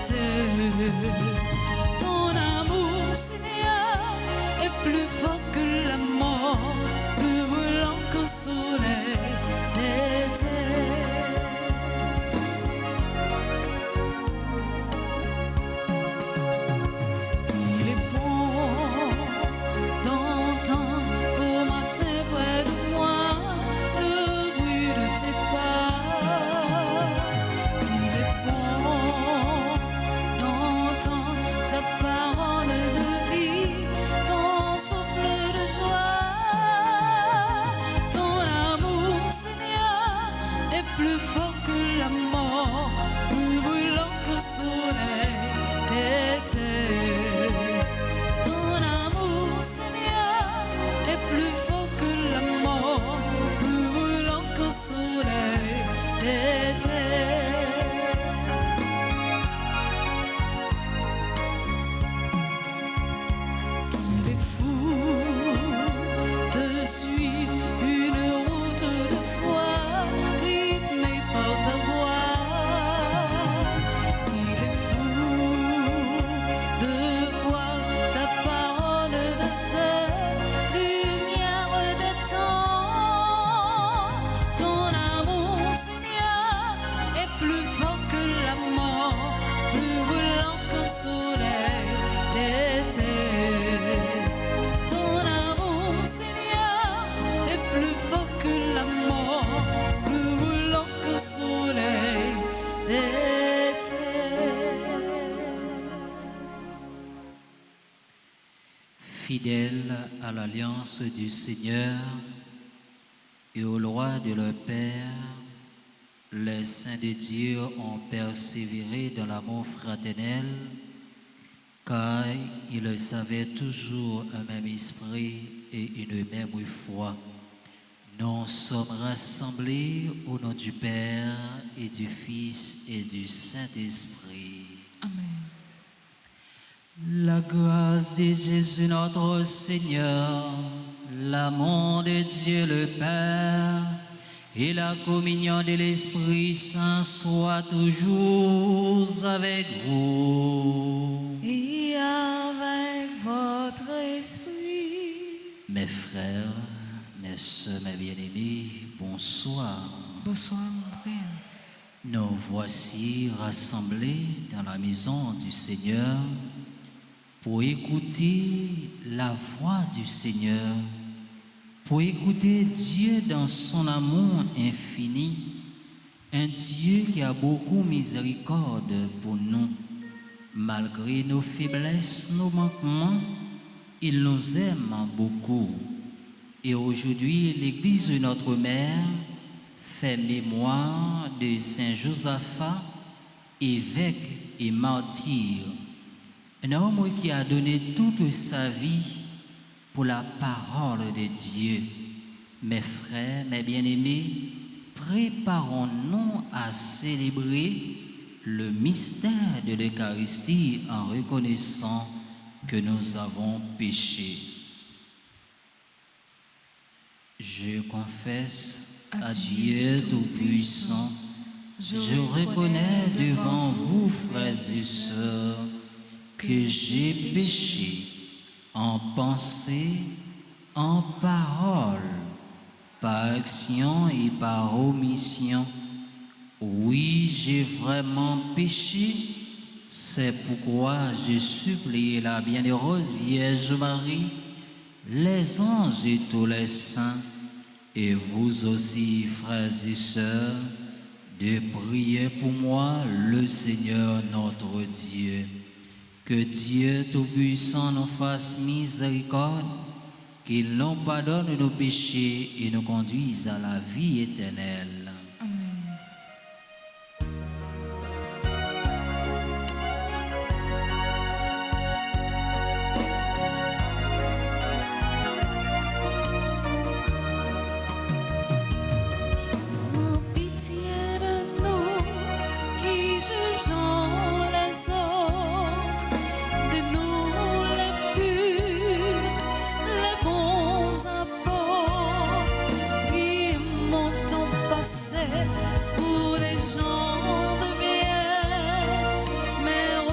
d'été. Ton amour, Seigneur, est plus fort que la mort, plus brûlant qu'un soleil d'été. Il est bon d'entendre au matin près de moi le bruit de tes pas. Il est bon d'entendre ta parole de vie, ton souffle de joie. Ton amour, Seigneur, est plus fort que la mort, plus brûlant que le soleil d'été. Ton amour, Seigneur, est plus fort que la mort, plus brûlant que le soleil d'été. Il est fou de suivre une route de foi rythmée par ta voix. Il est fou de voir ta parole de feu, lumière des temps. Ton amour, Seigneur, est plus fort que la mort, plus brûlant que le soleil d'été. Ton amour, Seigneur, est plus fort que la mort, plus brûlant que le soleil d'été. Fidèles à l'alliance du Seigneur et aux lois de leur Père, les saints de Dieu ont persévéré dans l'amour fraternel, car ils avaient toujours un même esprit et une même foi. Nous sommes rassemblés au nom du Père et du Fils et du Saint-Esprit. Amen. La grâce de Jésus notre Seigneur, l'amour de Dieu le Père et la communion de l'Esprit Saint soient toujours avec vous. Et avec votre esprit. Mes frères, mes sœurs, mes bien-aimés, bonsoir. Bonsoir, mon Père. Nous voici rassemblés dans la maison du Seigneur pour écouter la voix du Seigneur, pour écouter Dieu dans son amour infini, un Dieu qui a beaucoup de miséricorde pour nous. Malgré nos faiblesses, nos manquements, il nous aime beaucoup. Et aujourd'hui, l'Église de notre Mère fait mémoire de Saint Josaphat, évêque et martyr, un homme qui a donné toute sa vie pour la parole de Dieu. Mes frères, mes bien-aimés, préparons-nous à célébrer le mystère de l'Eucharistie en reconnaissant que nous avons péché. Je confesse à Dieu Tout-Puissant, je reconnais devant vous, frères et sœurs, que j'ai péché en pensée, en parole, par action et par omission. Oui, j'ai vraiment péché. C'est pourquoi je supplie la bienheureuse Vierge Marie, les anges et tous les saints, et vous aussi, frères et sœurs, de prier pour moi, le Seigneur notre Dieu. Que Dieu Tout-Puissant nous fasse miséricorde, qu'il nous pardonne nos péchés et nous conduise à la vie éternelle. Pour les gens de bien, mais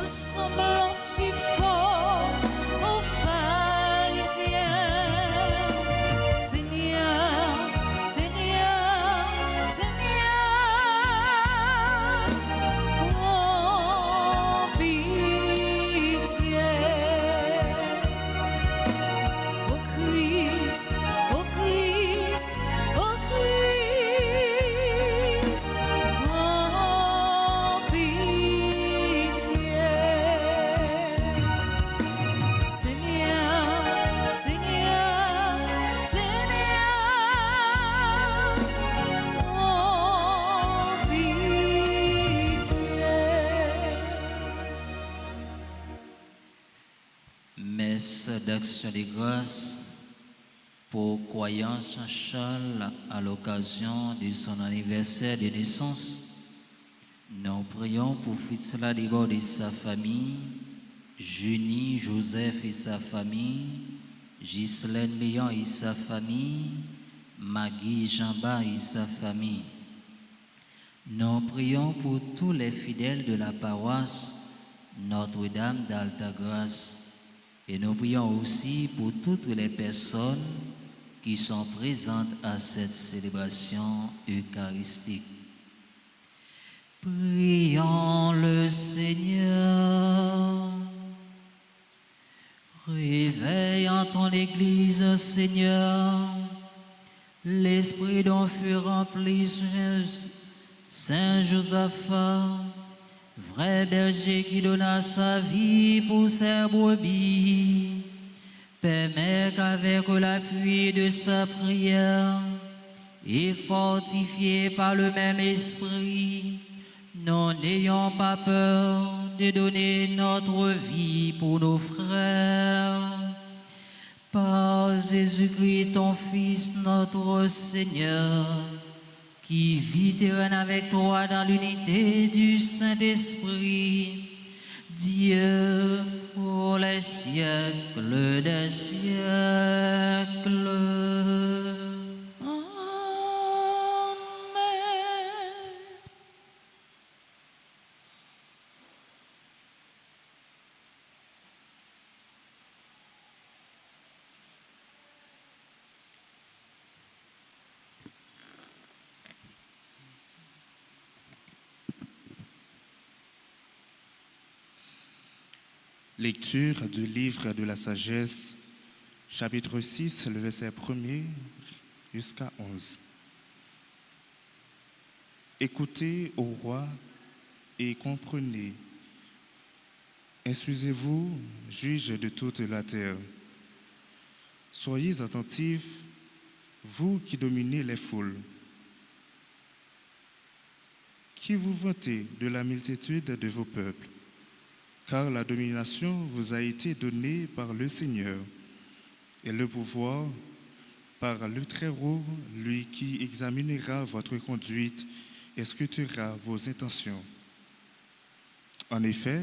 promesse d'action de grâce pour croyant Jean-Charles à l'occasion de son anniversaire de naissance. Nous prions pour Fritz Ladibord et sa famille, Junie Joseph et sa famille, Ghislaine Léon et sa famille, Maggie Jamba et sa famille. Nous prions pour tous les fidèles de la paroisse Notre-Dame d'Altagrace et nous prions aussi pour toutes les personnes qui sont présentes à cette célébration eucharistique. Prions le Seigneur. Réveille en ton Église, Seigneur, l'esprit dont fut rempli Saint Joseph, vrai berger qui donna sa vie pour ses brebis. Permets qu'avec l'appui de sa prière et fortifiés par le même esprit, nous n'ayons pas peur de donner notre vie pour nos frères. Par Jésus-Christ, ton Fils, notre Seigneur, qui vit et règne avec toi dans l'unité du Saint-Esprit, Dieu pour les siècles des siècles. Lecture du livre de la sagesse, chapitre 6, le verset 1er jusqu'à 11. Écoutez, ô roi, et comprenez. Instruisez-vous, juges de toute la terre. Soyez attentifs, vous qui dominez les foules. Qui vous vantez de la multitude de vos peuples, car la domination vous a été donnée par le Seigneur, et le pouvoir par le Très-Haut, lui qui examinera votre conduite et scrutera vos intentions. En effet,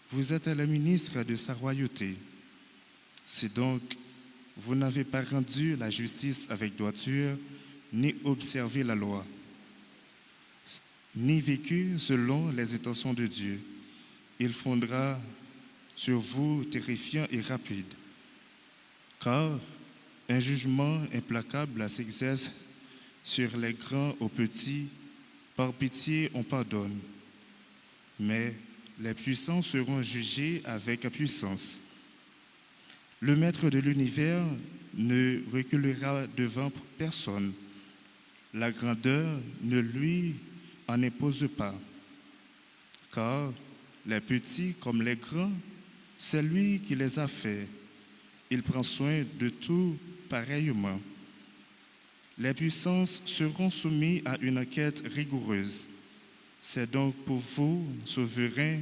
vous êtes le ministre de sa royauté. Si donc vous n'avez pas rendu la justice avec droiture, ni observé la loi, ni vécu selon les intentions de Dieu, il fondera sur vous terrifiant et rapide, car un jugement implacable s'exerce sur les grands aux petits, par pitié on pardonne, mais les puissants seront jugés avec puissance. Le Maître de l'univers ne reculera devant personne, la grandeur ne lui en impose pas, car les petits comme les grands, c'est lui qui les a faits. Il prend soin de tout pareillement. Les puissances seront soumises à une enquête rigoureuse. C'est donc pour vous, souverains,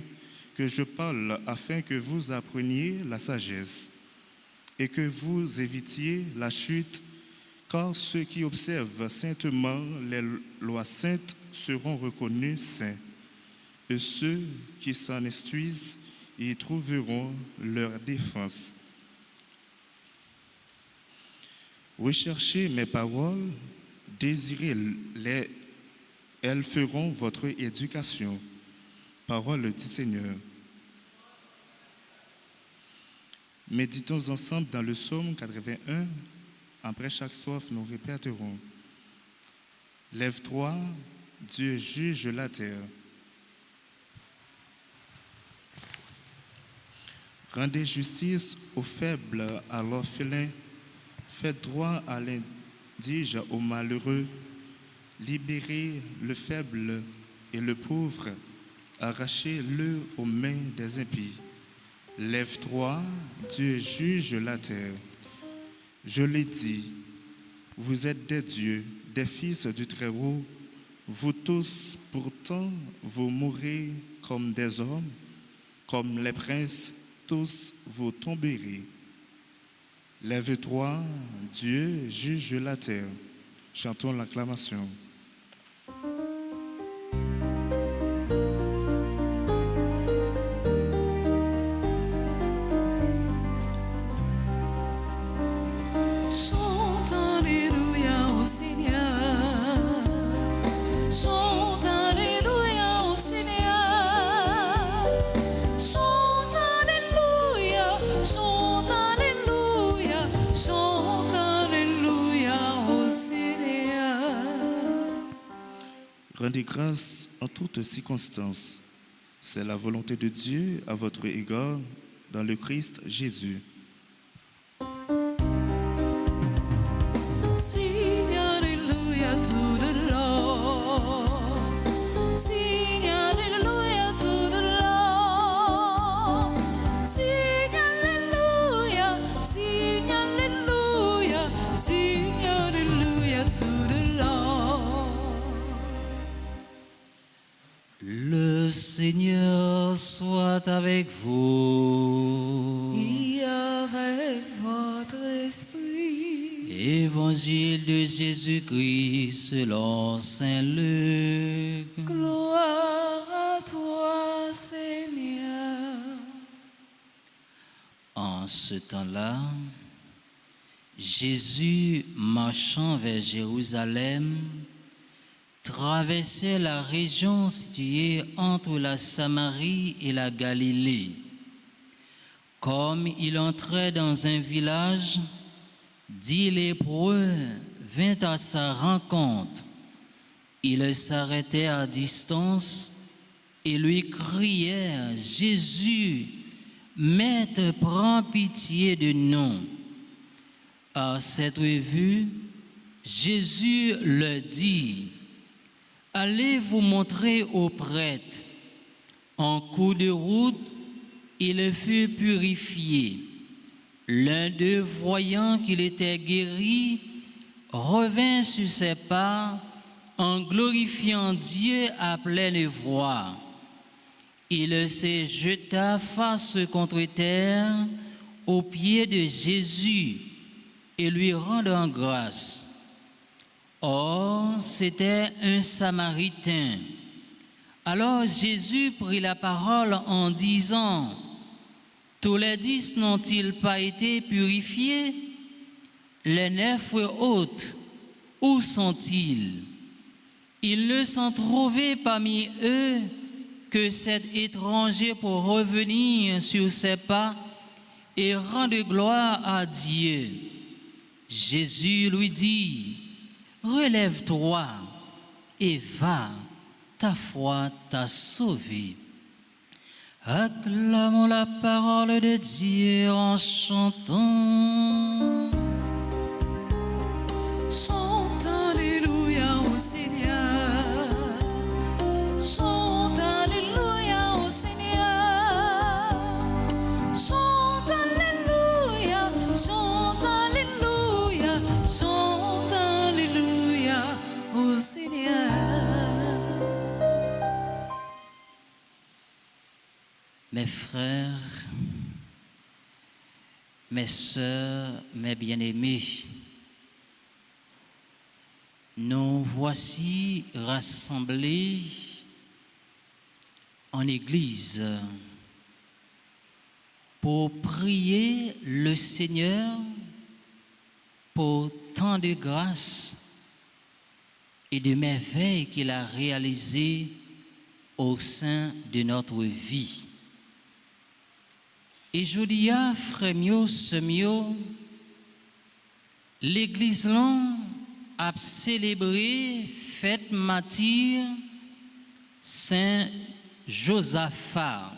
que je parle afin que vous appreniez la sagesse et que vous évitiez la chute, car ceux qui observent saintement les lois saintes seront reconnus saints. Et ceux qui s'en instruisent y trouveront leur défense. Recherchez mes paroles, désirez-les, elles feront votre éducation. Parole du Seigneur. Méditons ensemble dans le psaume 81. Après chaque strophe, nous répéterons. Lève-toi, Dieu juge la terre. Rendez justice aux faibles, à l'orphelin. Faites droit à l'indige, au malheureux. Libérez le faible et le pauvre. Arrachez-le aux mains des impies. Lève-toi, Dieu juge la terre. Je l'ai dit, vous êtes des dieux, des fils du Très-Haut. Vous tous, pourtant, vous mourrez comme des hommes, comme les princes. tous vous tomberez. Lève-toi, Dieu juge la terre. Chantons l'acclamation. Chante Alléluia au Seigneur. Chante Alléluia au Seigneur. Chante Alléluia. Chante Alléluia. Chante Alléluia au Seigneur. Rendez grâce en toutes circonstances. C'est la volonté de Dieu à votre égard dans le Christ Jésus. Sing Alléluia to the Lord. Sing Alléluia to the Lord. Sing Alléluia. Sing Alléluia. Sing Alléluia to the Lord. Le Seigneur soit avec vous. Et avec votre esprit. Évangile de Jésus-Christ selon Saint Luc. Gloire à toi, Seigneur. En ce temps-là, Jésus, marchant vers Jérusalem, traversait la région située entre la Samarie et la Galilée. Comme il entrait dans un village, 10 lépreux vinrent à sa rencontre. Ils s'arrêtaient à distance et lui crièrent: Jésus, Maître, prends pitié de nous. À cette vue, Jésus leur dit: Allez vous montrer aux prêtres. En cours de route, il fut purifié. L'un d'eux, voyant qu'il était guéri, revint sur ses pas en glorifiant Dieu à pleine voix. Il se jeta face contre terre aux pieds de Jésus et lui rendant grâce. Or, c'était un Samaritain. Alors Jésus prit la parole en disant: Tous les 10 n'ont-ils pas été purifiés? Les 9 autres, où sont-ils? Il ne s'en trouvait parmi eux que cet étranger pour revenir sur ses pas et rendre gloire à Dieu. Jésus lui dit: Relève-toi et va, ta foi t'a sauvé. Acclamons la parole de Dieu en chantant. Chante Alléluia au Seigneur. Chante Alléluia au Seigneur. Chante Alléluia. Chante Alléluia. Chante Alléluia au Seigneur. Mes frères, mes sœurs, mes bien-aimés, nous voici rassemblés en Église pour prier le Seigneur pour tant de grâces et de merveilles qu'il a réalisées au sein de notre vie. Et je dis à frère mio, sœur mio, l'Église a célébré fête martyre Saint Josaphat.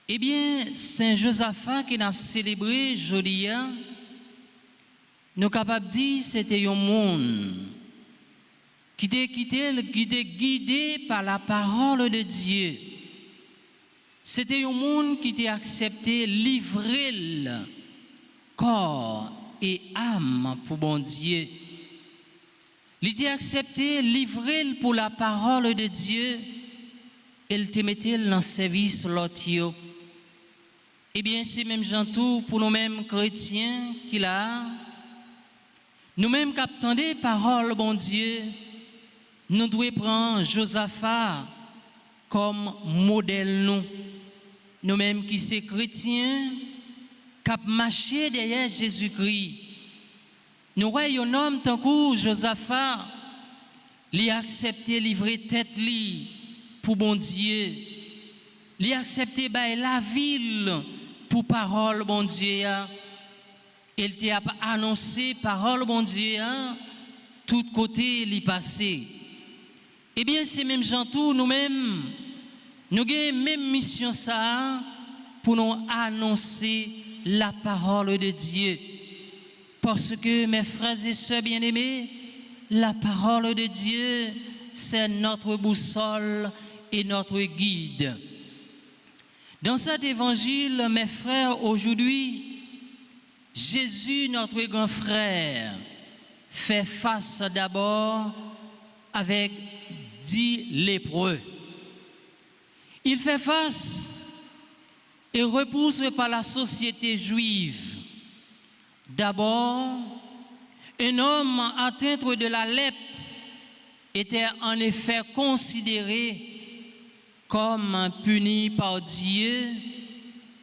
Eh bien, Saint Josaphat qui a célébré jeudi, nous sommes capables de dire que c'était un monde qui était guidé par la parole de Dieu. C'était un monde qui était accepté, livré corps et âme pour bon Dieu. Il était accepté, livré pour la parole de Dieu. Il te mettait dans le service l'autre. Eh bien, c'est même tout pour nous-mêmes chrétiens qui là, nous-mêmes qui attendons les paroles, bon Dieu, nous devons prendre Josaphat comme modèle nous. Nous-mêmes qui sommes chrétiens, qui marché derrière Jésus-Christ. Nous voyons un homme tant que Josaphat, il a accepté livrer tête pour bon Dieu. Il a accepté la ville pour parole bon Dieu. Il t'a annoncé parole bon Dieu, tout côté il passé. Eh bien, c'est même tout nous-mêmes, nous avons même mission ça pour nous annoncer la parole de Dieu. Parce que mes frères et sœurs bien-aimés, la parole de Dieu, c'est notre boussole et notre guide. Dans cet évangile, mes frères, aujourd'hui, Jésus, notre grand frère, fait face d'abord avec 10 lépreux. Il fait face et repoussé par la société juive. D'abord, un homme atteint de la lèpre était en effet considéré comme puni par Dieu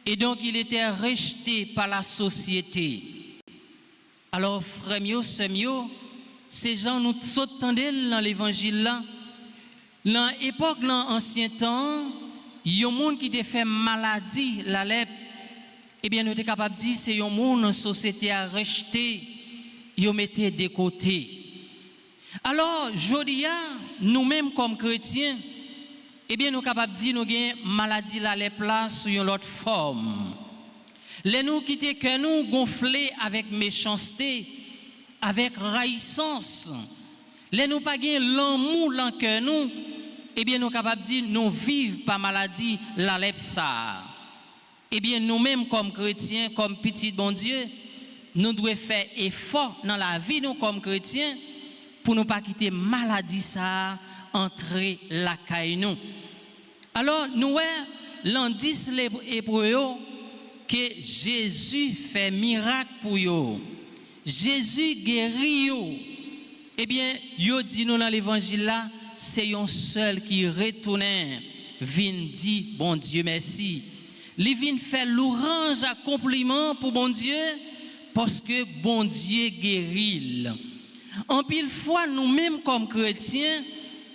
et donc il était rejeté par la société. Alors, frères mieux, sœurs mieux, ces gens nous s'attendaient dans l'évangile là. Dans l'époque, dans l'ancien temps, il y a un monde qui était fait maladie, la lèpre. Eh bien, nous sommes capables de dire que c'est un monde dans la société à rejeter, ils mettaient de côté. Alors, aujourd'hui, nous-mêmes comme chrétiens, eh bien, nous sommes capables de dire que nous avons maladie la lèpre là sous une autre forme. Les nous qui étaient que nous gonflés avec méchanceté, avec raïssance, les nous pas gain l'amour dans que nous, eh bien, nous sommes capables de dire nous vivons pas maladie la lèpre ça. Eh bien, nous-mêmes comme chrétiens, comme petits bon Dieu, nous devons faire effort dans la vie, nous comme chrétiens, pour ne pas quitter maladie ça, entrer la caille nous. Alors, nous, l'indice hébreu, que Jésus fait miracle pour eux. Jésus guérit eux. Eh bien, yo dit nous dans l'évangile là, c'est un seul qui retourne, vient dire bon Dieu merci. Il vient faire l'orange à compliment pour bon Dieu parce que bon Dieu guérit. En pile fois nous-mêmes comme chrétiens,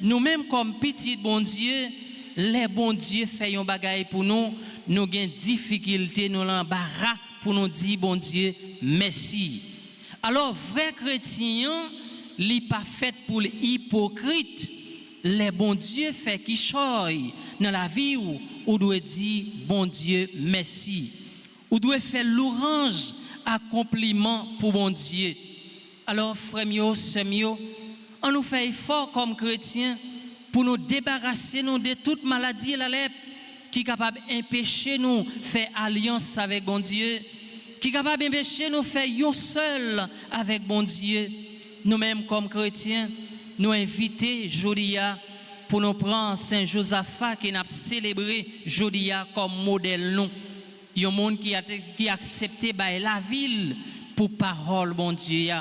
nous-mêmes comme petits bon Dieu, les bon Dieu fait un bagaille pour nous, nous avons difficulté, nous l'embarras pour nous dire bon Dieu merci. Alors vrai chrétien, n'est pas fait pour les hypocrites. Les bon Dieu fait qui choye dans la vie où doit dire bon Dieu merci. Ou doit faire l'orange à compliment pour bon Dieu. Alors frères mieux, sœurs mieux, on nous fait effort comme chrétiens pour nous débarrasser nous de toute maladie la lèpre qui est capable d'empêcher nous faire alliance avec bon Dieu, qui est capable d'empêcher nous faire un seul avec bon Dieu. Nous-mêmes comme chrétiens, nous inviter Jodia pour nous prendre Saint Josaphat qui n'a célébré Jodia comme modèle nous. Il y a un monde qui a accepté la ville pour parole bon Dieu.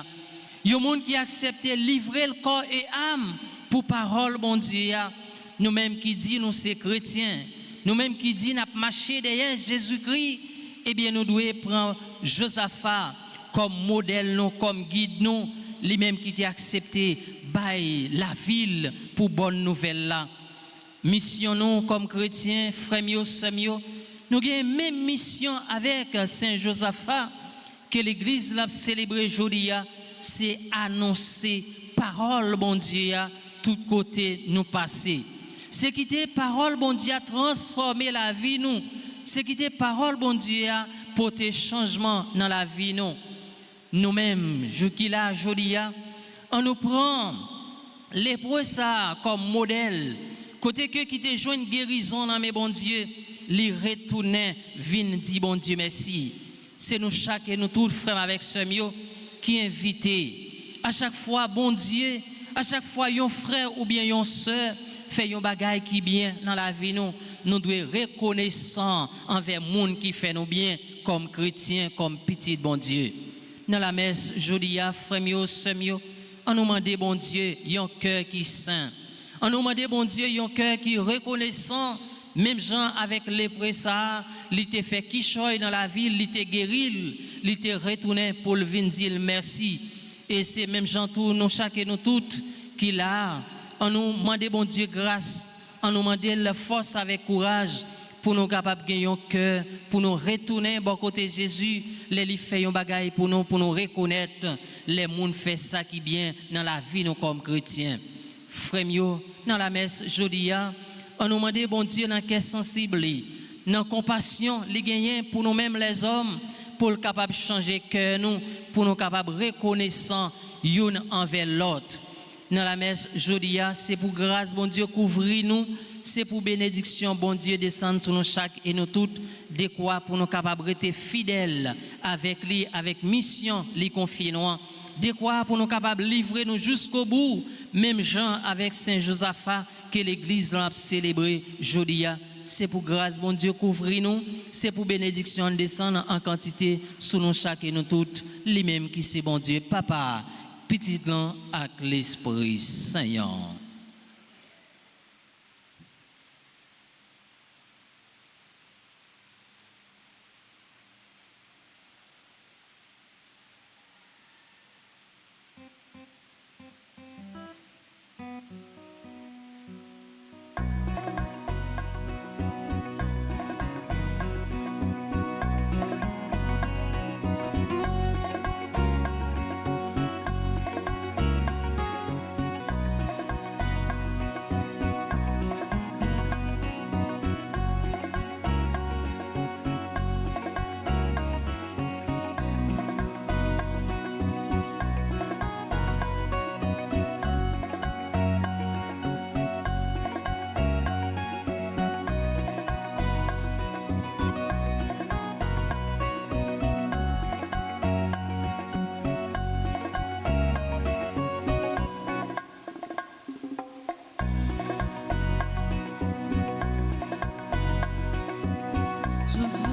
Il y a un monde qui a accepté livrer le corps et âme pour parole bon Dieu. Nous-mêmes qui dit nous c'est chrétiens, nous-mêmes qui dit n'a marché derrière Jésus-Christ, eh bien nous devons prendre Josaphat comme modèle nous, comme guide nous, lui-même qui a accepté la ville pour bonne nouvelle là. Mission nous comme chrétiens, frères mieux, sœurs mieux, nous avons même mission avec Saint Josaphat que l'église l'a célébré aujourd'hui, c'est annoncer parole bon Dieu tout côté nous passer. C'est quitter parole bon Dieu a transformé la vie nous. C'est quitter parole bon Dieu a porter changement dans la vie nous. Nous-mêmes, je qui là aujourd'hui, on nous prend lépreux ça comme modèle. Côté que qui te joint guérison dans mes bon Dieu, li retourner vinn dit bon Dieu merci. C'est nous chaque et nous tous frères avec sœurs qui invités. À chaque fois bon Dieu, à chaque fois un frère ou bien une sœur fait un bagaille qui bien dans la vie nous, nous devons être reconnaissants envers le monde qui fait nous bien, comme chrétiens, comme petits bon Dieu. Dans la messe, jeudi, frères, sœurs, on nous demande, bon Dieu, un cœur qui est saint. On nous demande, bon Dieu, un cœur qui est reconnaissant. Même gens avec lépreux, ça, il t'a fait quichoy dans la ville, il t'a guéri, il t'a retourné pour le venir dire merci. Et c'est même gens tout, nous chacun, nous toutes, qui là, on nous demande, bon Dieu, grâce, on nous demande la force avec courage pour nous capables de gagner un cœur, pour nous retourner bon côté Jésus, les fait un bagaille pour nous reconnaître les monde fait ça qui bien dans la vie nous comme chrétiens. Frères, dans la messe jeudi, on nous demande bon Dieu dans quel sensible, dans compassion, les gagner pour nous-mêmes les hommes, pour le capable changer cœur nous, pour nous capables reconnaissant une envers l'autre. Dans la messe jeudi, c'est pour grâce bon Dieu couvrir nous, c'est pour bénédiction bon Dieu descendre sur nous chaque et nous toutes, de quoi pour nous capables rester fidèles avec lui, avec mission lui confier nous, de quoi pour nous capables livrer nous jusqu'au bout, même Jean avec Saint Josaphat que l'église l'a célébré jeudi. C'est pour grâce bon Dieu couvrir nous, c'est pour bénédiction descendre en quantité sur nous chaque et nous toutes, lui-même qui c'est bon Dieu papa, petit nom avec l'Esprit Saint.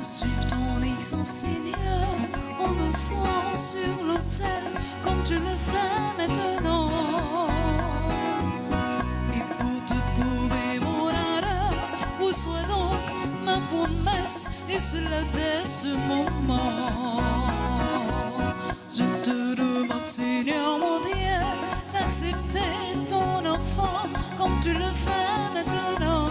Suive ton exemple, Seigneur, en me fouant sur l'autel, comme tu le fais maintenant. Et pour te prouver mon ardeur, où soit donc ma promesse, et cela dès ce moment. Je te demande, Seigneur mon Dieu, d'accepter ton enfant, comme tu le fais maintenant.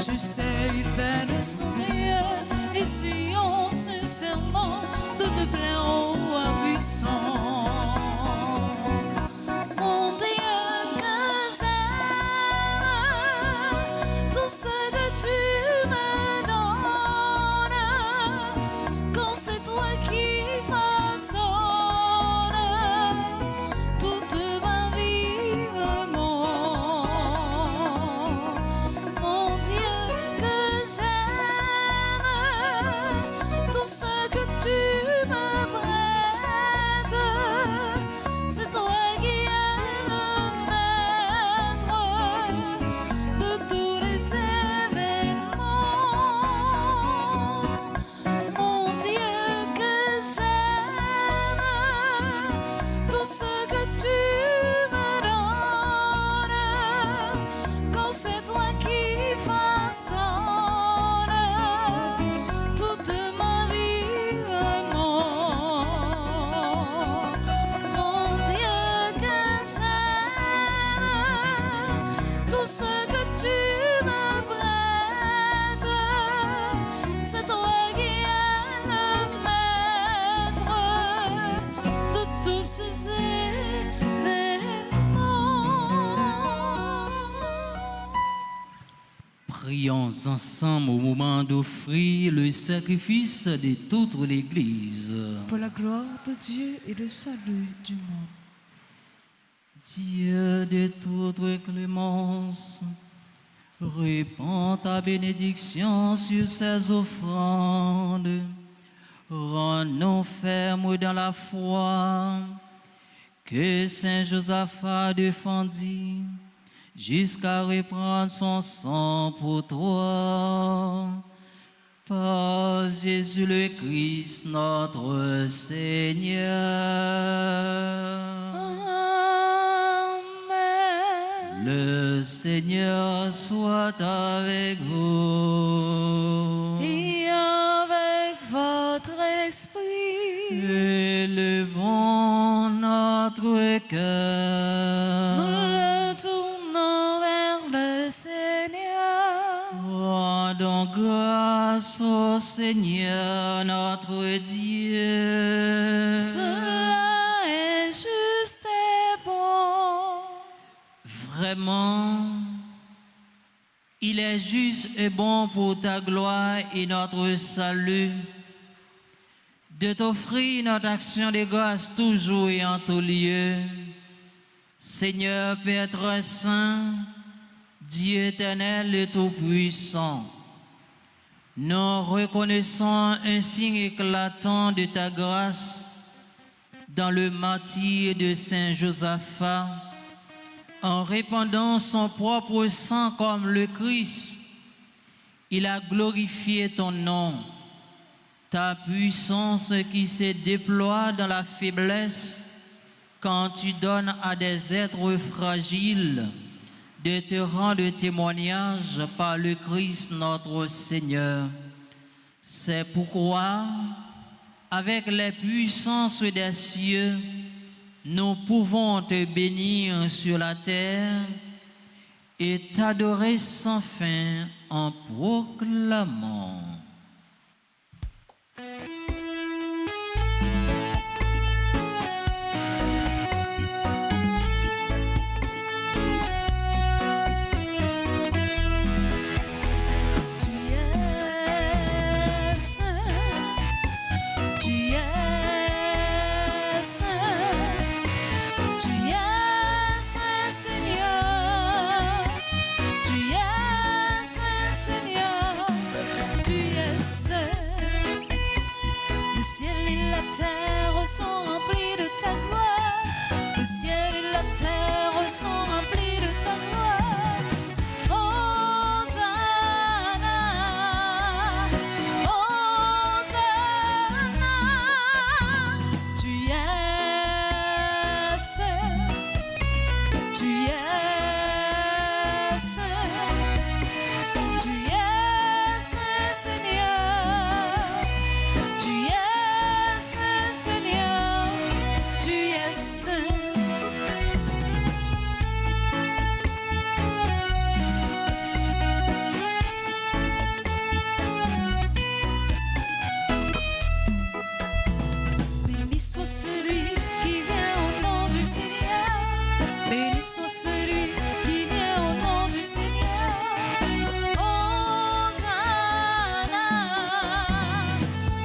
Tu sais, il fait de son mieux, et si on sincèrement de te plaire au puissant. Mon Dieu que j'aime, tout ce que tu me donnes, quand c'est toi qui façonnes toute ma vie vraiment. Tout ce que tu me prêtes, c'est toi qui es le maître de tous les événements. Mon Dieu que j'aime, tout ce que tu me donnes, quand c'est toi qui façonnes Prions ensemble au moment d'offrir le sacrifice de toute l'Église. Pour la gloire de Dieu et le salut du monde. Dieu de toute clémence, répand ta bénédiction sur ces offrandes. Rends-nous fermes dans la foi que Saint Josaphat défendit jusqu'à reprendre son sang pour toi. Par Jésus le Christ, notre Seigneur. Amen. Le Seigneur soit avec vous. Et avec votre esprit. Élevons notre cœur. Nous le tournons vers le Seigneur. Rendons grâce au Seigneur notre Dieu. Cela est juste et bon. Vraiment, il est juste et bon pour ta gloire et notre salut de t'offrir notre action de grâce toujours et en tout lieu. Seigneur Père très saint, Dieu éternel et tout-puissant, nous reconnaissons un signe éclatant de ta grâce dans le martyre de Saint Josaphat, en répandant son propre sang comme le Christ. Il a glorifié ton nom, ta puissance qui se déploie dans la faiblesse quand tu donnes à des êtres fragiles de te rendre témoignage par le Christ notre Seigneur. C'est pourquoi, avec les puissances des cieux, nous pouvons te bénir sur la terre et t'adorer sans fin en proclamant. Sont remplis de ta gloire, le ciel et la terre sont remplis de ta gloire. Hosanna, Hosanna, tu es saint, tu es saint, tu es saint Seigneur, tu es saint Seigneur, tu es saint. Béni soit celui qui vient au nom du Seigneur. Béni soit celui qui vient au nom du Seigneur. Hosanna,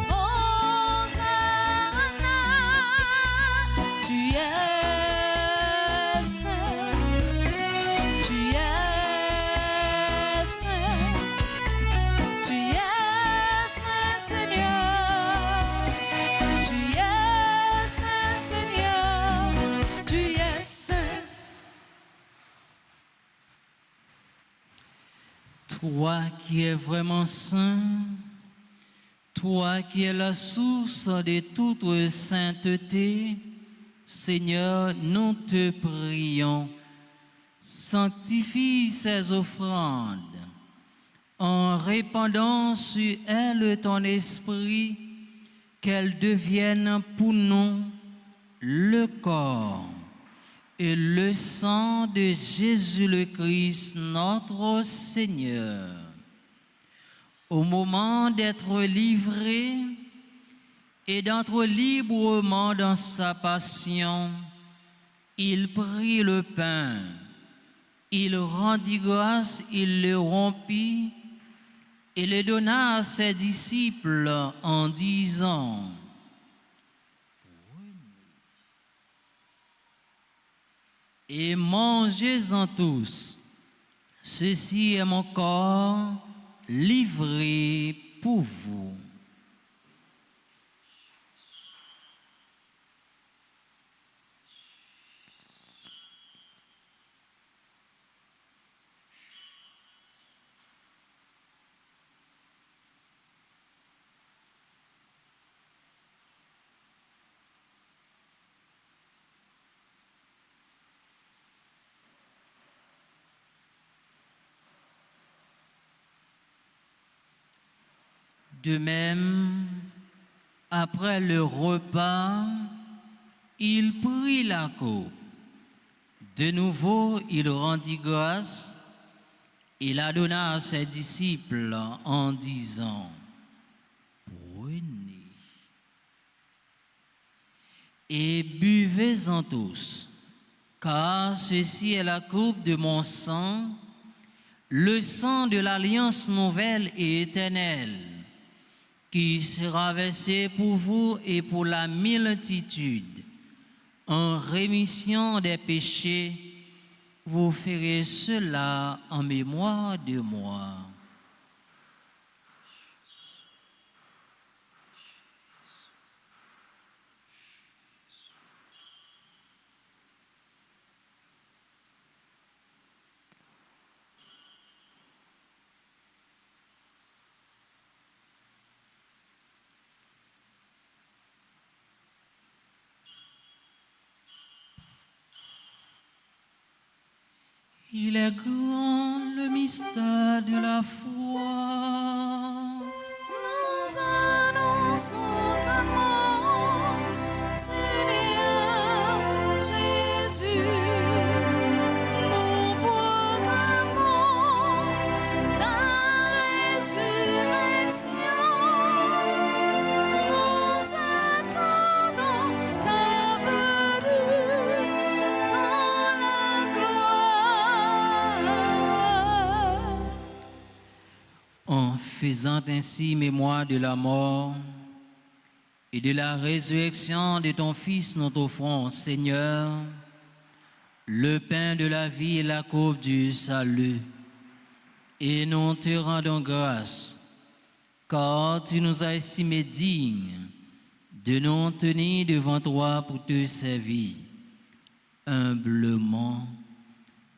Hosanna, tu es saint, tu es saint, tu es saint Seigneur, tu es saint Seigneur, tu es saint. Toi qui es vraiment saint, toi qui es la source de toute sainteté, Seigneur, nous te prions, sanctifie ces offrandes en répandant sur elles ton esprit, qu'elles deviennent pour nous le corps et le sang de Jésus le Christ, notre Seigneur. Au moment d'être livré et d'entrer librement dans sa passion, il prit le pain, il rendit grâce, il le rompit et le donna à ses disciples en disant: et mangez-en tous, ceci est mon corps livré pour vous. De même, après le repas, il prit la coupe. De nouveau, il rendit grâce et la donna à ses disciples en disant, prenez et buvez-en tous, car ceci est la coupe de mon sang, le sang de l'alliance nouvelle et éternelle, qui sera versé pour vous et pour la multitude, en rémission des péchés. Vous ferez cela en mémoire de moi. Il est grand le mystère de la foi. Nous annonçons ta mort, Seigneur Jésus. Nous proclamons ta résurrection. Nous attendons ta venue dans la gloire. En faisant ainsi mémoire de la mort et de la résurrection de ton Fils, nous t'offrons, Seigneur, le pain de la vie et la coupe du salut. Et nous te rendons grâce, car tu nous as estimés dignes de nous tenir devant toi pour te servir. Humblement,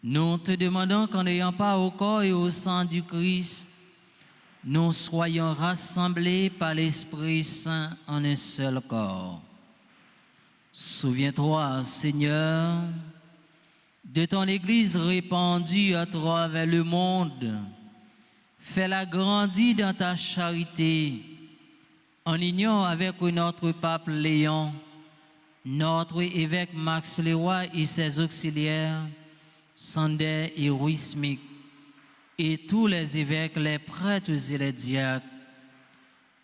nous te demandons qu'en n'ayant pas au corps et au sang du Christ, nous soyons rassemblés par l'Esprit Saint en un seul corps. Souviens-toi, Seigneur, de ton Église répandue à travers le monde. Fais-la grandir dans ta charité, en union avec notre pape Léon, notre évêque Max Leroy et ses auxiliaires, Sander et Ruismic, et tous les évêques, les prêtres et les diacres.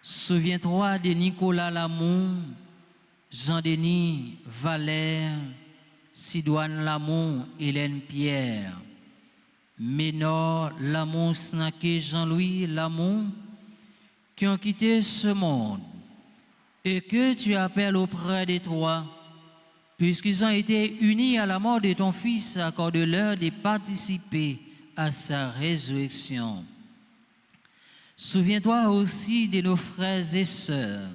Souviens-toi de Nicolas Lamour, Jean-Denis Valère, Sidoine Lamour, Hélène Pierre, Ménor Lamour, Snaké, Jean-Louis Lamour, qui ont quitté ce monde et que tu appelles auprès de toi, puisqu'ils ont été unis à la mort de ton Fils, accorde-leur de participer à sa résurrection. Souviens-toi aussi de nos frères et sœurs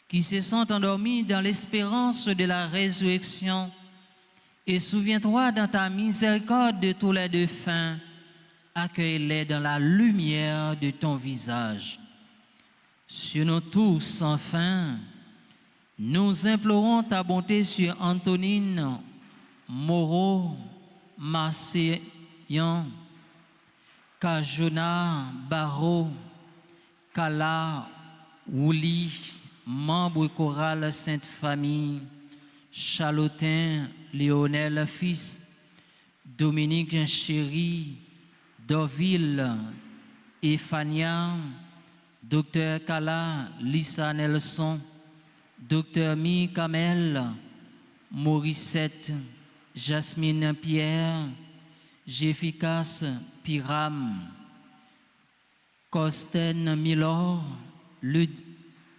qui se sont endormis dans l'espérance de la résurrection, et souviens-toi dans ta miséricorde de tous les défunts, accueille-les dans la lumière de ton visage. Sur nous tous, enfin, nous implorons ta bonté sur Antonine, Moreau, Marseille, Kajona, Barreau, Kala, Wouli, membre chorale Sainte Famille, Chalotin, Léonel Fils, Dominique Chéri, Doville, Efania, Docteur Kala, Lisa Nelson, Docteur Mi Kamel, Morissette, Jasmine Pierre, Jefficas Piram, Costen Milor,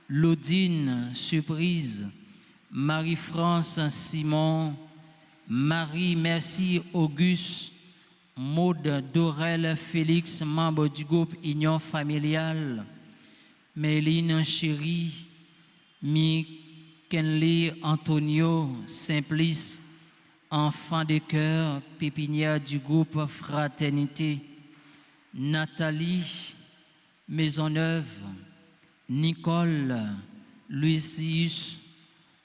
Lodine Surprise, Marie-France Simon, Marie Merci Auguste, Maude Dorel Félix, membre du groupe Union Familiale, Méline Chéri, Kenley Antonio Simplice, enfant de cœur, pépinière du groupe Fraternité, Nathalie Maisonneuve, Nicole, Lucius,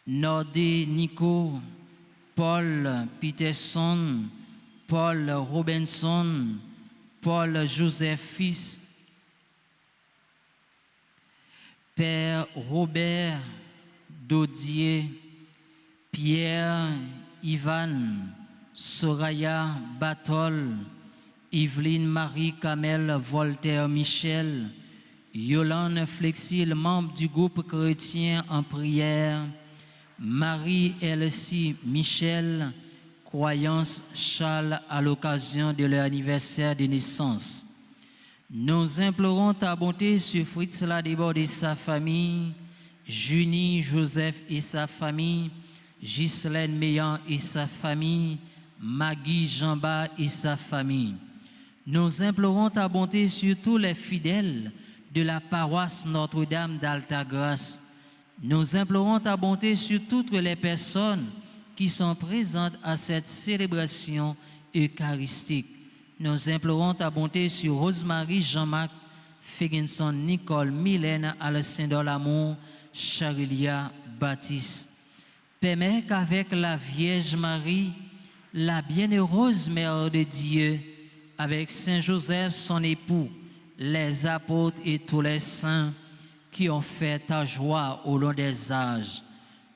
Nordé Nico, Paul Peterson, Paul Robinson, Paul Joseph Fils, Père Robert Dodier, Pierre, Ivan, Soraya, Batol, Yveline Marie, Kamel, Voltaire, Michel, Yolande Flexil, membre du groupe chrétien en prière, Marie Elsie, Michel, Croyance, Charles, à l'occasion de leur anniversaire de naissance. Nous implorons ta bonté sur Fritz Ladebord et sa famille, Junie, Joseph et sa famille, Ghislaine Meillan et sa famille, Maggie Jamba et sa famille. Nous implorons ta bonté sur tous les fidèles de la paroisse Notre-Dame d'Altagrace. Nous implorons ta bonté sur toutes les personnes qui sont présentes à cette célébration eucharistique. Nous implorons ta bonté sur Rosemary, Jean-Marc, Figginson, Nicole, Mylène, Alessandro Lamour, Charilia, Baptiste. Permets qu'avec la Vierge Marie, la bienheureuse Mère de Dieu, avec Saint Joseph, son époux, les apôtres et tous les saints qui ont fait ta joie au long des âges,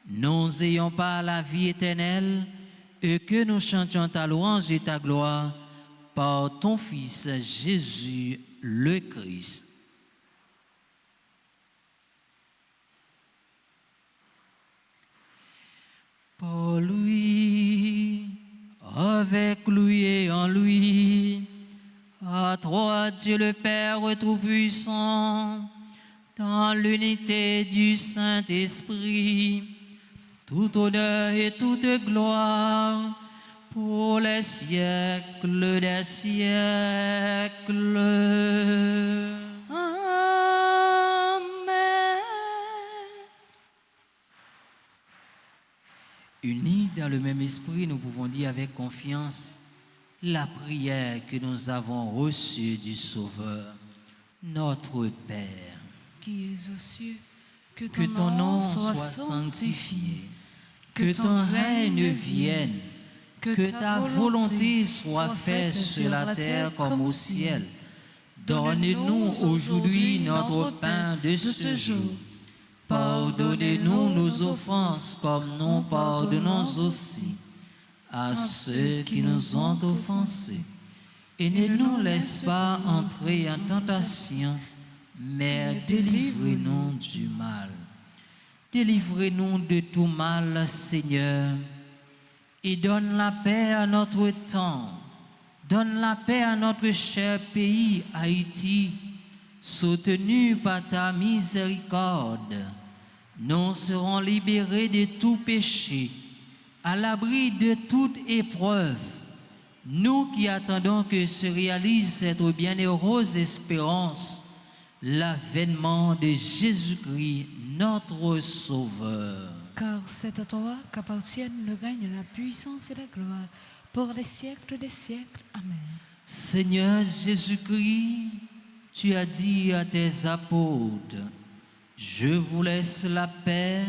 nous ayons pas la vie éternelle et que nous chantions ta louange et ta gloire par ton Fils Jésus le Christ. Pour lui, avec lui et en lui, à toi Dieu le Père Tout-Puissant, dans l'unité du Saint-Esprit, toute honneur et toute gloire pour les siècles des siècles. Amen. Unis dans le même esprit, nous pouvons dire avec confiance la prière que nous avons reçue du Sauveur, notre Père. Qui es aux cieux, Que ton nom soit sanctifié, que ton règne vienne, que ta volonté soit faite sur la terre comme au ciel. Donne-nous aujourd'hui notre pain de ce jour. Pardonnez-nous nos offenses comme nous pardonnons aussi à ceux qui nous ont offensés. Et ne nous laisse pas entrer en tentation, mais délivrez-nous du mal. Délivrez-nous de tout mal, Seigneur, et donne la paix à notre temps. Donne la paix à notre cher pays, Haïti, soutenu par ta miséricorde. Nous serons libérés de tout péché, à l'abri de toute épreuve. Nous qui attendons que se réalise cette bienheureuse espérance, l'avènement de Jésus-Christ, notre Sauveur. Car c'est à toi qu'appartiennent le règne, la puissance et la gloire pour les siècles des siècles. Amen. Seigneur Jésus-Christ, tu as dit à tes apôtres, je vous laisse la paix,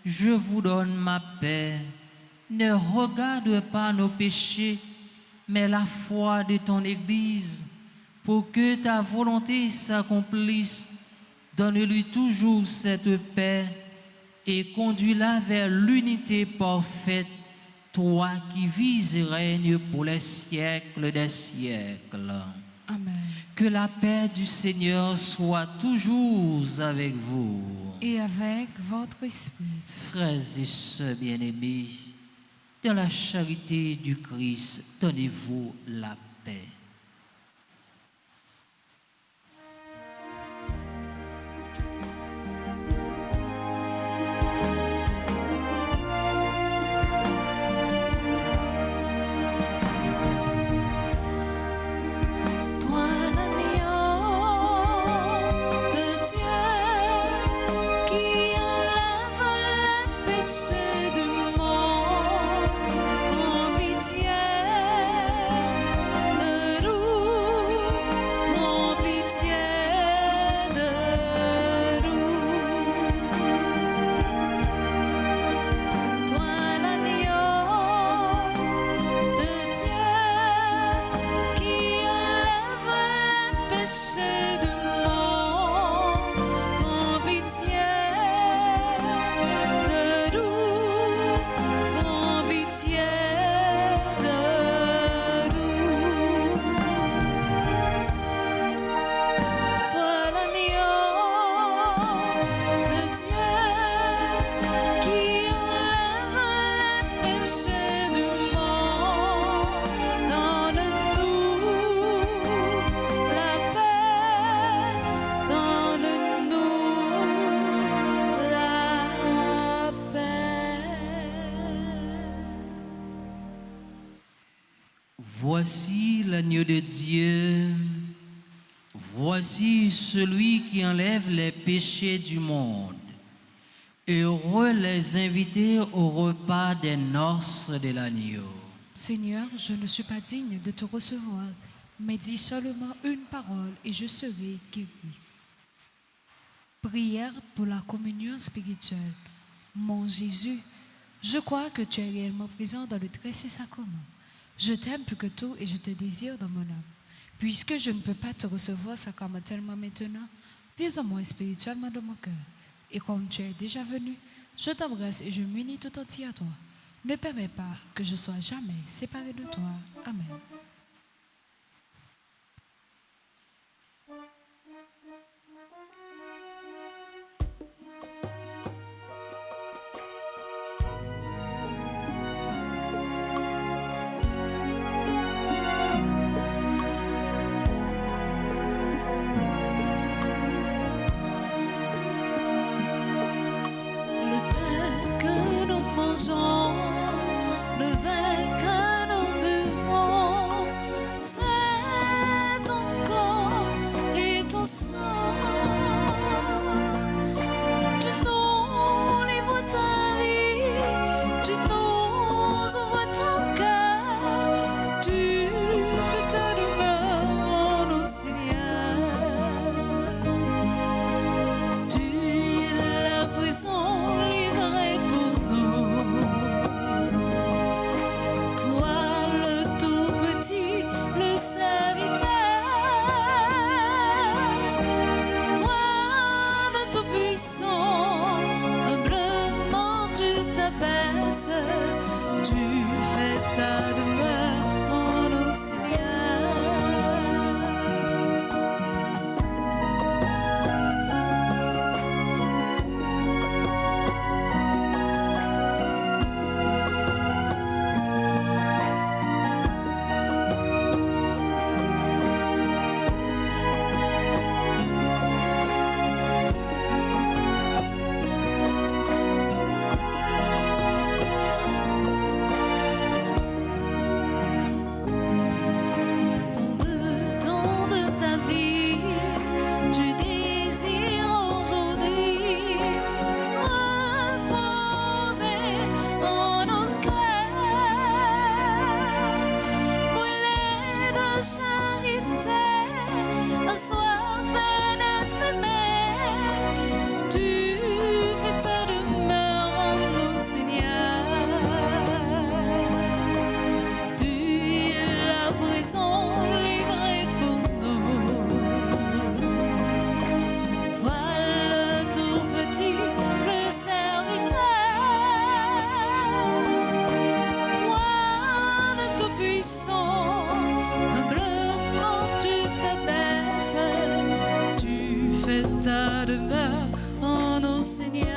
je vous donne ma paix. Ne regarde pas nos péchés, mais la foi de ton Église, pour que ta volonté s'accomplisse. Donne-lui toujours cette paix et conduis-la vers l'unité parfaite, toi qui vis et règnes pour les siècles des siècles. Amen. Que la paix du Seigneur soit toujours avec vous. Et avec votre esprit. Frères et sœurs bien-aimés, dans la charité du Christ, donnez-vous la paix. Péché de mort, en pitié. Voici l'agneau de Dieu. Voici celui qui enlève les péchés du monde. Heureux les invités au repas des noces de l'agneau. Seigneur, je ne suis pas digne de te recevoir, mais dis seulement une parole et je serai guéri. Prière pour la communion spirituelle. Mon Jésus, je crois que tu es réellement présent dans le très saint sacrement. Je t'aime plus que tout et je te désire dans mon âme. Puisque je ne peux pas te recevoir sacramentellement maintenant, viens en moi spirituellement dans mon cœur. Et comme tu es déjà venu, je t'embrasse et je m'unis tout entier à toi. Ne permets pas que je sois jamais séparé de toi. Amen. Le vin que nous buvons, c'est ton corps et ton sang. Tu nous livres ta vie, tu nous ouvres ton cœur, tu fais ta demeure en nous, Seigneur. Tu es la prison livrée pour nous. Le serviteur, toi le Tout-Puissant, humblement tu t'abaisses, tu fais ta demeure en nous, Seigneur. Ta demeure en nous, Seigneur.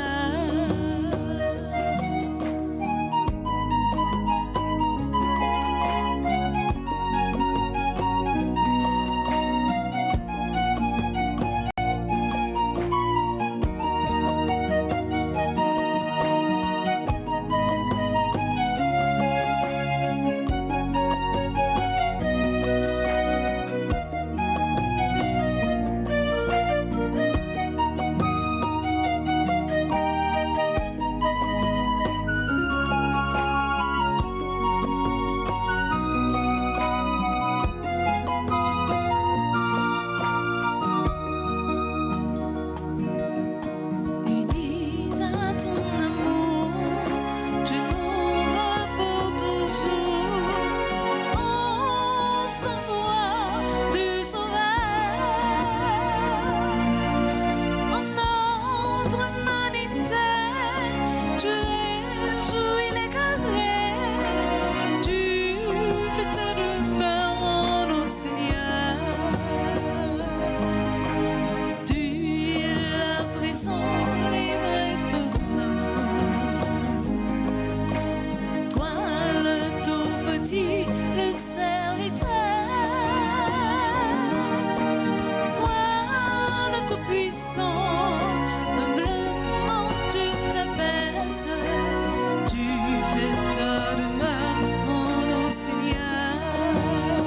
Le serviteur, toi le Tout-Puissant, humblement tu t'abaisses, tu fais ta demeure en nous, Seigneur.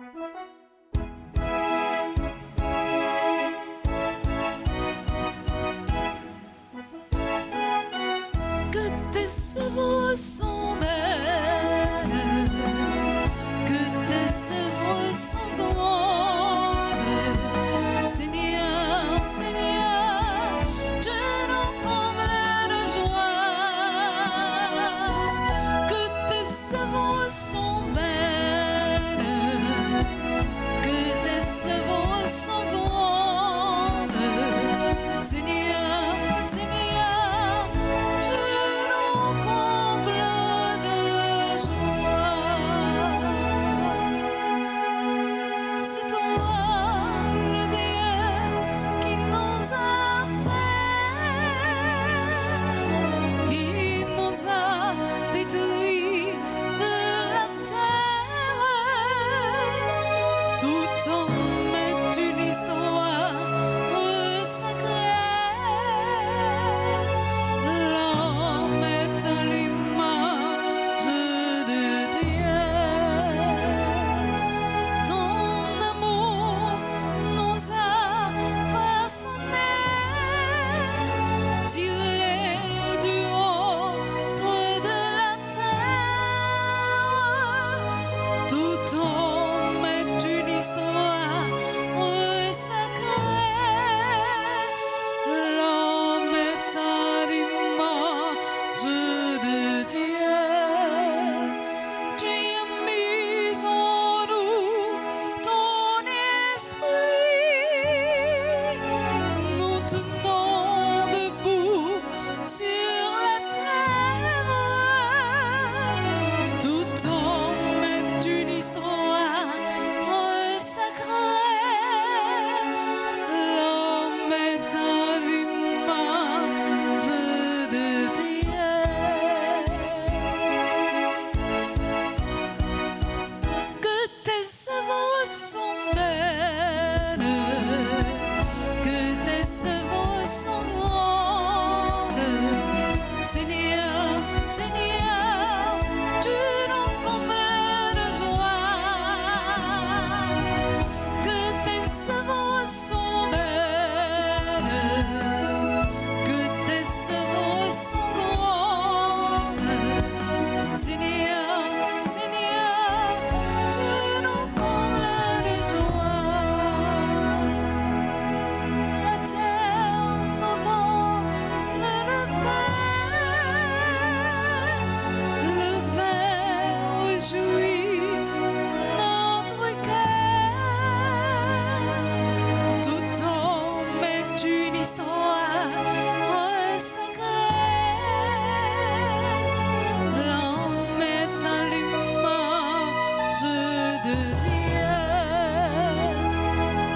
Que tes œuvres sont belles, que tes œuvres sont grandes, Seigneur, Seigneur, tu nous combles de joie. Que tes œuvres sont belles, que tes œuvres sont grandes, Seigneur, Seigneur, tu nous combles de joie. C'est toi le Dieu qui nous a fait, qui nous a pétris de la terre. Tout homme est une histoire sacrée. L'homme est à l'image de Dieu. Ton amour nous a façonnés, tirés du ventre de la terre. Tout homme est une histoire sacrée. L'homme est à l'image de Dieu. Tu as mis en nous ton esprit. Nous tenons debout sur la terre. Tout homme est une histoire sacrée. L'homme est à l'image de Dieu. Que tes œuvres sont belles, que tes œuvres sont grandes, Seigneur, Seigneur, tu nous combles de joie. Que tes œuvres sont belles, que tes œuvres sont grandes, Seigneur, Seigneur, tu nous combles de joie. La terre nous donne le pain, le vin réjouit notre cœur. Tout homme est une histoire sacrée. L'homme est à l'image de Dieu.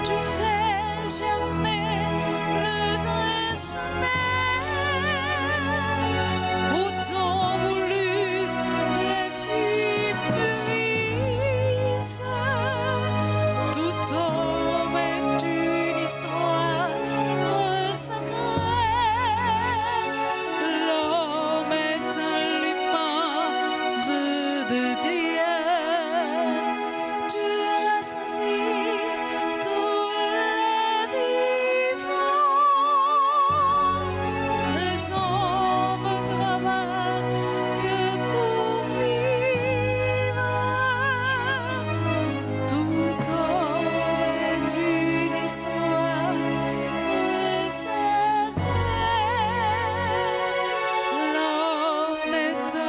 Tu fais germer le grain semé. Autant voulu les filles mûrissent. Tout homme est une histoire sacrée. L'homme est à l'image de Dieu. Tu rassasies tous les vivants. Les hommes travaillent pour vivre. Tout homme est une histoire sacrée. L'homme est à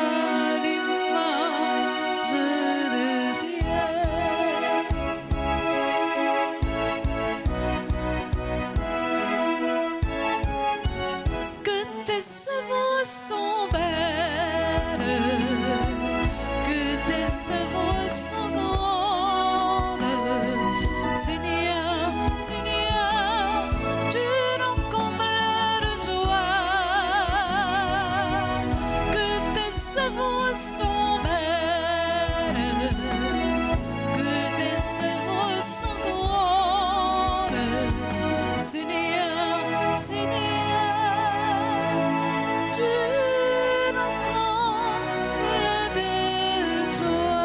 l'image de Dieu. Que tes œuvres sont belles, que tes œuvres sont grandes, Seigneur, Seigneur, tu nous combles de joie. Que tes œuvres sont belles, que tes œuvres sont grandes, Seigneur, Seigneur, tu nous combles de joie.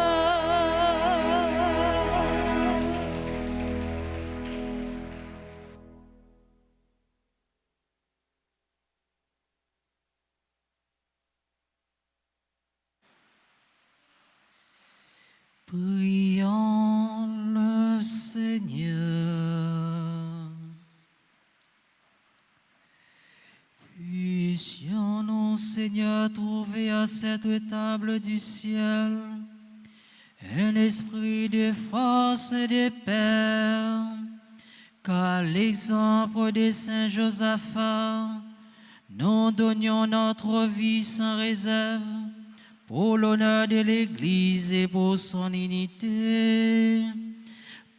Prions le Seigneur. Puissions-nous, Seigneur, trouver à cette table du ciel un esprit de force et de paix, qu'à l'exemple de Saint Josaphat, nous donnions notre vie sans réserve pour l'honneur de l'Église et pour son unité.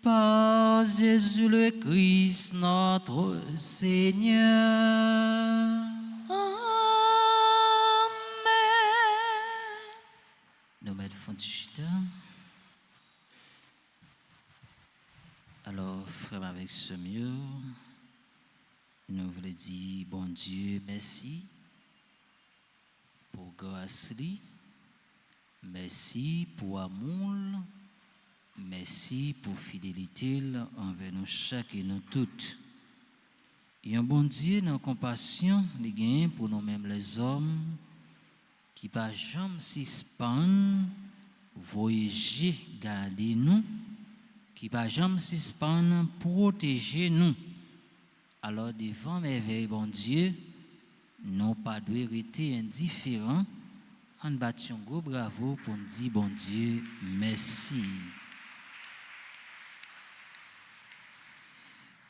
Par Jésus le Christ, notre Seigneur. Amen. Nous mettons fond du chita. Alors, frère, avec ce mieux, nous voulons dire, bon Dieu, merci pour grâce, merci pour amour, merci pour fidélité envers nous chaque et nous toutes. Et un bon Dieu, dans la compassion, il gagne pour nous-mêmes les hommes, qui pas jamais suspendre, voyager, garder nous, qui pas jamais suspendre, protéger nous. Alors, devant merveille, bon Dieu, nous pas de rester indifférents, en battant gros bravo pour nous dire, bon Dieu, merci.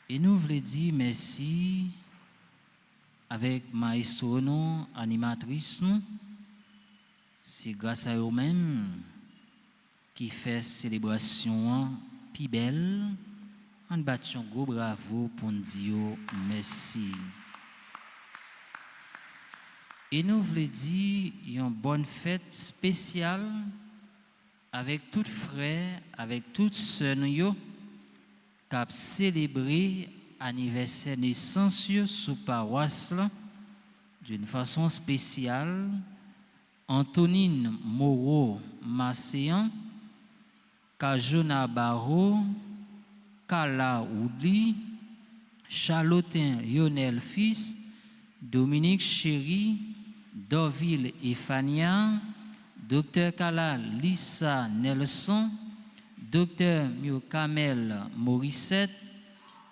Et nous voulons dire merci avec maestro, nous, animatrice, nous. C'est grâce à eux-mêmes qui fait célébration plus belle. En battant gros bravo pour nous dire merci. Et nous voulons dire une bonne fête spéciale avec tous frères, avec toutes sœurs qui ont célébré l'anniversaire naissance sous paroisse d'une façon spéciale. Antonine Moreau Masséan, Kajona Barreau, Kala Oudli, Charlotin Lionel Fils, Dominique Chéry, Dorville Efania, Dr Kala Lisa Nelson, Dr Mio Kamel Morissette,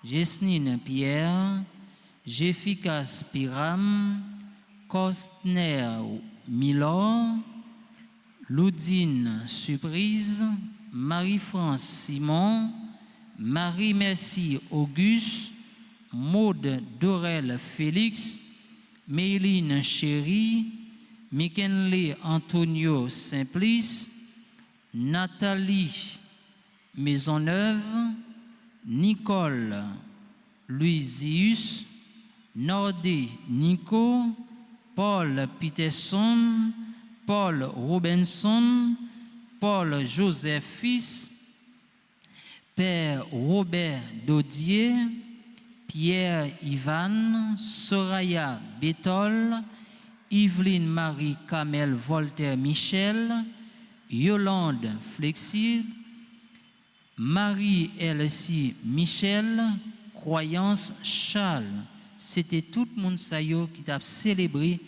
Jesnine Pierre, Jessica Spiram, Kostner Milor, Loudine Surprise, Marie-France Simon, Marie-Merci Auguste, Maude Dorel Félix, Méline Chéry, McKinley Antonio Simplice, Nathalie Maisonneuve, Nicole Louisius, Nordé Nico, Paul Peterson, Paul Robinson, Paul Joseph Fils, Père Robert Dodier, Pierre Ivan, Soraya Bétol, Yveline Marie Kamel Voltaire Michel, Yolande Flexible, Marie Elsie Michel, Croyance Charles. C'était tout le monde qui a célébré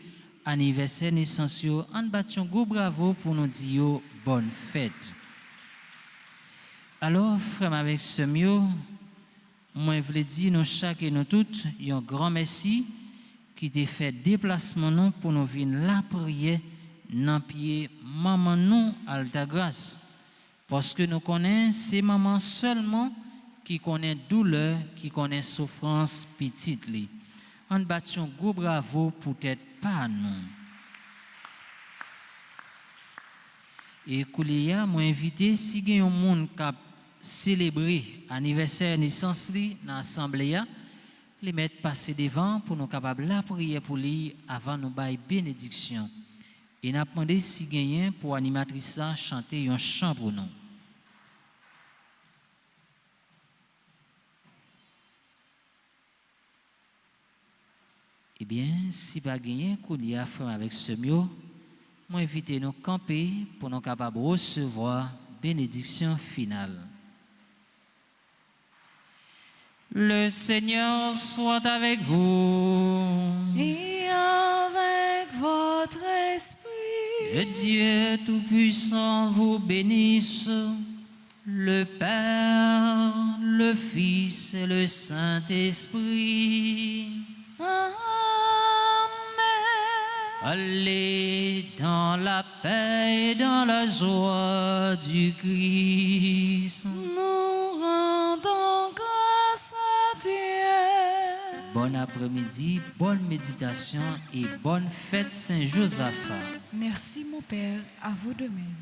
l'anniversaire naissance. En battant go bravo pour nous dire bonne fête. Alors, frère, avec ce mieux, moi, je voulais dire, nous chaque et nous toutes, un grand merci qui t'a fait déplacement nous pour nous venir la prière dans pied maman nous Alta Grâce. Parce que nous connaissons ces mamans seulement qui connaissent douleur, qui connaissent souffrance petite. En battant gros bravo pour être pas nous. Et Koulia m'a invité si il y a un monde qui a célébré l'anniversaire naissance dans l'assemblée, les mettre passer devant pour nous capables la prière pour lui avant nous bailler bénédiction. Et n'a demandé si gagnant pour animatrice chanter un chant pour nous. Eh bien, si pas gagné, Koulia frère avec ce mieux, moi invite nous camper pour nous capables recevoir bénédiction finale. Le Seigneur soit avec vous. Et avec votre esprit. Le Dieu Tout-Puissant vous bénisse, le Père, le Fils et le Saint-Esprit. Amen. Allez dans la paix et dans la joie du Christ. Nous rendons grâce à Dieu. Bon après-midi, bonne méditation et bonne fête Saint-Josaphat. Merci mon Père, à vous de même.